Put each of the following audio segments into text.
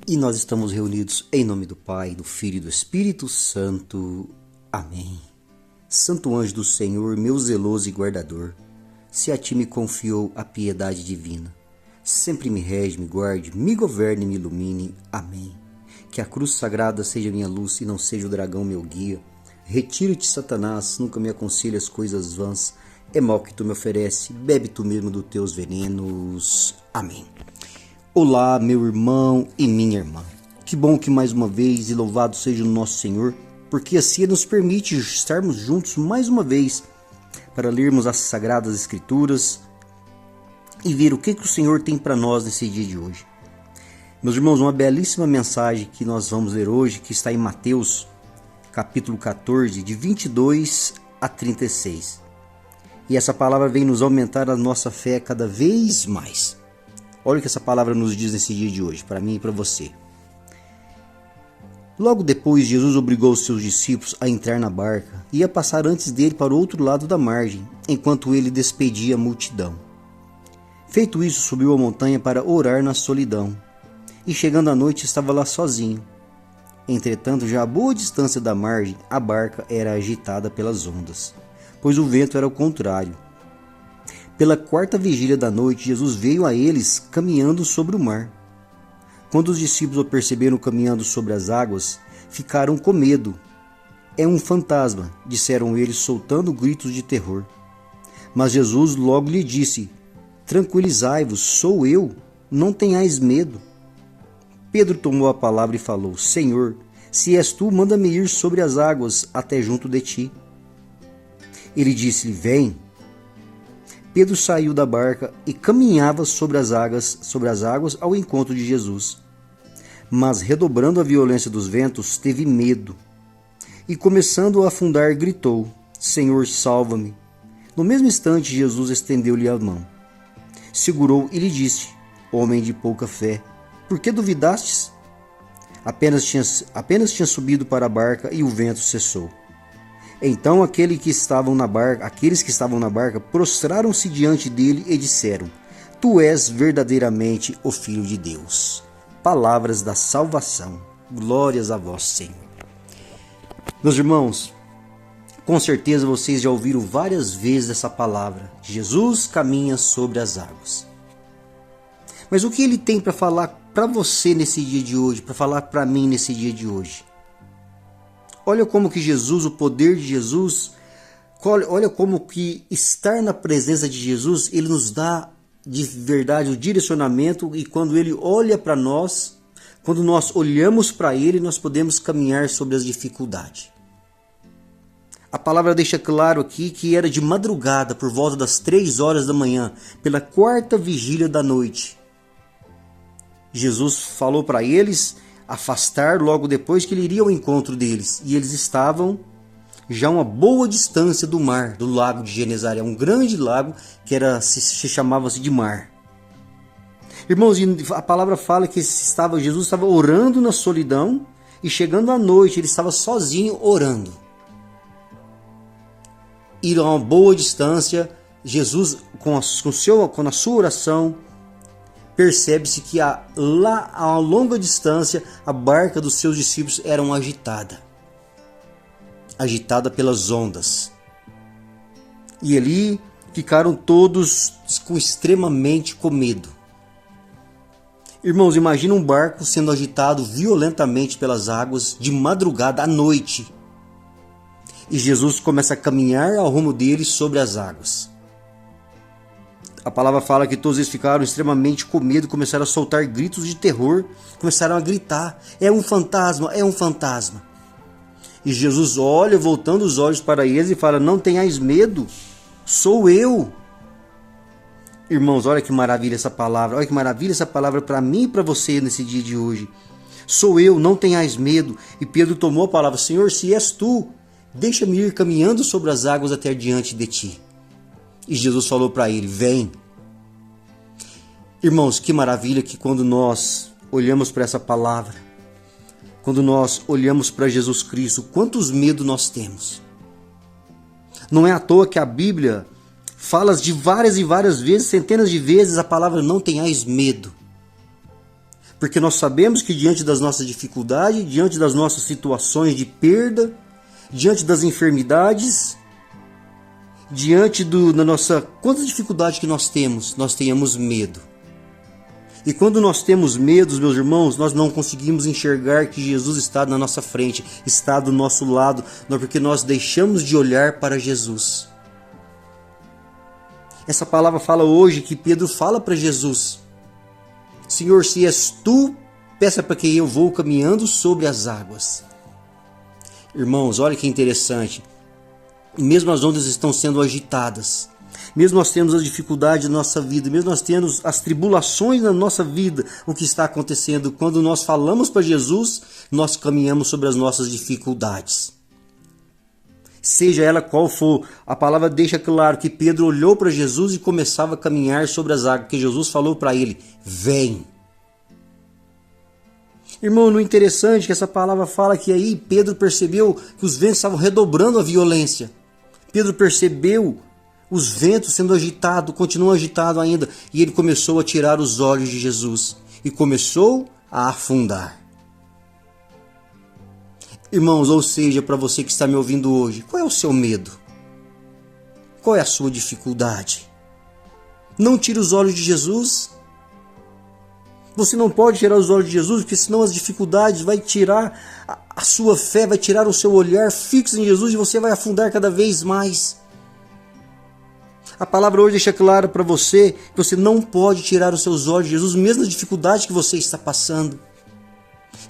E nós estamos reunidos em nome do Pai, do Filho e do Espírito Santo. Amém. Santo anjo do Senhor, meu zeloso e guardador, se a ti me confiou a piedade divina, sempre me rege, me guarde, me governe e me ilumine. Amém. Que a cruz sagrada seja minha luz e não seja o dragão meu guia. Retira-te, Satanás, nunca me aconselhe as coisas vãs. É mal que tu me oferece, bebe tu mesmo dos teus venenos. Amém. Olá, meu irmão e minha irmã. Que bom que mais uma vez, e louvado seja o nosso Senhor, porque assim nos permite estarmos juntos mais uma vez para lermos as Sagradas Escrituras e ver o que o Senhor tem para nós nesse dia de hoje. Meus irmãos, uma belíssima mensagem que nós vamos ler hoje, que está em Mateus, capítulo 14, de 22 a 36. E essa palavra vem nos aumentar a nossa fé cada vez mais. Olha o que essa palavra nos diz nesse dia de hoje, para mim e para você. Logo depois, Jesus obrigou os seus discípulos a entrar na barca e a passar antes dele para o outro lado da margem, enquanto ele despedia a multidão. Feito isso, subiu a montanha para orar na solidão, e chegando à noite estava lá sozinho. Entretanto, já a boa distância da margem, a barca era agitada pelas ondas, pois o vento era o contrário. Pela quarta vigília da noite, Jesus veio a eles caminhando sobre o mar. Quando os discípulos o perceberam caminhando sobre as águas, ficaram com medo. É um fantasma, disseram eles, soltando gritos de terror. Mas Jesus logo lhe disse: tranquilizai-vos, sou eu, não tenhais medo. Pedro tomou a palavra e falou: Senhor, se és tu, manda-me ir sobre as águas até junto de ti. Ele disse-lhe: vem. Pedro saiu da barca e caminhava sobre as águas ao encontro de Jesus. Mas, redobrando a violência dos ventos, teve medo. E, começando a afundar, gritou: Senhor, salva-me. No mesmo instante, Jesus estendeu-lhe a mão. Segurou e lhe disse: homem de pouca fé, por que duvidastes? Apenas tinha subido para a barca e o vento cessou. Então aqueles que estavam na barca prostraram-se diante dele e disseram: Tu és verdadeiramente o Filho de Deus. Palavras da salvação. Glórias a vós, Senhor. Meus irmãos, com certeza vocês já ouviram várias vezes essa palavra. Jesus caminha sobre as águas. Mas o que ele tem para falar para você nesse dia de hoje, para falar para mim nesse dia de hoje? Olha como que Jesus, o poder de Jesus, olha como que estar na presença de Jesus, ele nos dá de verdade o direcionamento, e quando ele olha para nós, quando nós olhamos para ele, nós podemos caminhar sobre as dificuldades. A palavra deixa claro aqui que era de madrugada, por volta das 3 horas da manhã, pela quarta vigília da noite. Jesus falou para eles afastar logo depois que ele iria ao encontro deles. E eles estavam já a uma boa distância do mar, do lago de Genezaré, um grande lago que se chamava-se de mar. Irmãos, a palavra fala que Jesus estava orando na solidão, e chegando à noite ele estava sozinho orando. E a uma boa distância, Jesus, com a sua oração, percebe-se que lá a uma longa distância a barca dos seus discípulos era agitada pelas ondas. E ali ficaram todos extremamente com medo. Irmãos, imagina um barco sendo agitado violentamente pelas águas de madrugada à noite. E Jesus começa a caminhar ao rumo deles sobre as águas. A palavra fala que todos eles ficaram extremamente com medo, começaram a soltar gritos de terror, começaram a gritar: é um fantasma, é um fantasma. E Jesus olha, voltando os olhos para eles, e fala: não tenhais medo, sou eu. Irmãos, olha que maravilha essa palavra, olha que maravilha essa palavra para mim e para você nesse dia de hoje. Sou eu, não tenhais medo. E Pedro tomou a palavra: Senhor, se és tu, deixa-me ir caminhando sobre as águas até diante de ti. E Jesus falou para ele: vem. Irmãos, que maravilha que quando nós olhamos para essa palavra, quando nós olhamos para Jesus Cristo, quantos medos nós temos. Não é à toa que a Bíblia fala de várias e várias vezes, centenas de vezes, a palavra não tenhais medo. Porque nós sabemos que diante das nossas dificuldades, diante das nossas situações de perda, diante das enfermidades, diante da nossa... Quantas dificuldades que nós tenhamos medo. E quando nós temos medos, meus irmãos, nós não conseguimos enxergar que Jesus está na nossa frente, está do nosso lado, porque nós deixamos de olhar para Jesus. Essa palavra fala hoje que Pedro fala para Jesus: Senhor, se és tu, peça para que eu vou caminhando sobre as águas. Irmãos, olha que interessante. Mesmo as ondas estão sendo agitadas, mesmo nós temos as dificuldades na nossa vida, mesmo nós temos as tribulações na nossa vida, o que está acontecendo? Quando nós falamos para Jesus, nós caminhamos sobre as nossas dificuldades. Seja ela qual for, a palavra deixa claro que Pedro olhou para Jesus e começava a caminhar sobre as águas, porque Jesus falou para ele: vem. Irmão, no interessante é que essa palavra fala que aí Pedro percebeu que os ventos estavam redobrando a violência. Pedro percebeu os ventos sendo agitados, continuam agitados ainda, e ele começou a tirar os olhos de Jesus e começou a afundar. Irmãos, ou seja, para você que está me ouvindo hoje, qual é o seu medo? Qual é a sua dificuldade? Não tire os olhos de Jesus. Você não pode tirar os olhos de Jesus, porque senão as dificuldades vai tirar a sua fé, vai tirar o seu olhar fixo em Jesus e você vai afundar cada vez mais. A palavra hoje deixa claro para você que você não pode tirar os seus olhos de Jesus, mesmo nas dificuldades que você está passando,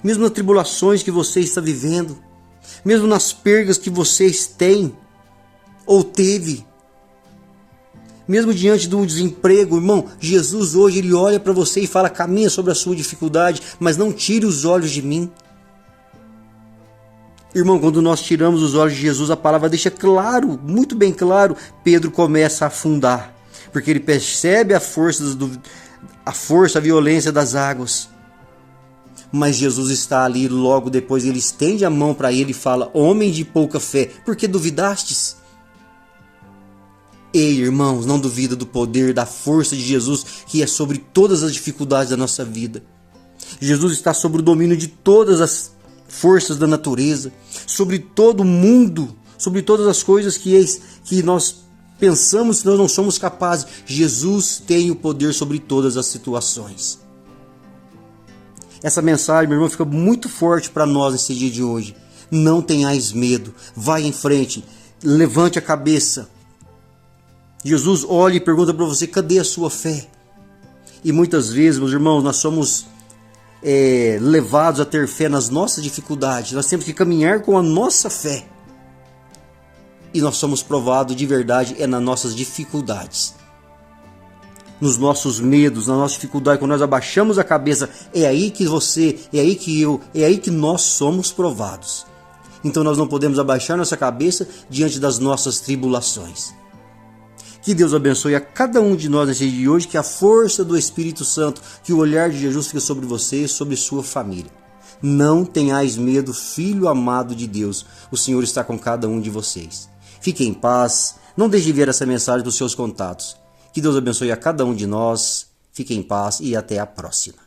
mesmo nas tribulações que você está vivendo, mesmo nas perdas que vocês têm ou teve, mesmo diante do desemprego. Irmão, Jesus hoje ele olha para você e fala: caminha sobre a sua dificuldade, mas não tire os olhos de mim. Irmão, quando nós tiramos os olhos de Jesus, a palavra deixa claro, muito bem claro, Pedro começa a afundar, porque ele percebe a força, a violência das águas. Mas Jesus está ali, logo depois ele estende a mão para ele e fala: homem de pouca fé, por que duvidastes? Ei, irmãos, não duvida do poder, da força de Jesus, que é sobre todas as dificuldades da nossa vida. Jesus está sobre o domínio de todas as forças da natureza, sobre todo o mundo, sobre todas as coisas que nós pensamos que nós não somos capazes. Jesus tem o poder sobre todas as situações. Essa mensagem, meu irmão, fica muito forte para nós nesse dia de hoje. Não tenhais medo, vai em frente, levante a cabeça. Jesus olha e pergunta para você: cadê a sua fé? E muitas vezes, meus irmãos, nós somos levados a ter fé nas nossas dificuldades. Nós temos que caminhar com a nossa fé. E nós somos provados de verdade nas nossas dificuldades, nos nossos medos, na nossa dificuldade. Quando nós abaixamos a cabeça, é aí que você, é aí que eu, é aí que nós somos provados. Então nós não podemos abaixar nossa cabeça diante das nossas tribulações. Que Deus abençoe a cada um de nós nesse dia de hoje, que a força do Espírito Santo, que o olhar de Jesus fique sobre você e sobre sua família. Não tenhais medo, filho amado de Deus. O Senhor está com cada um de vocês. Fiquem em paz. Não deixe de ver essa mensagem dos seus contatos. Que Deus abençoe a cada um de nós. Fiquem em paz e até a próxima.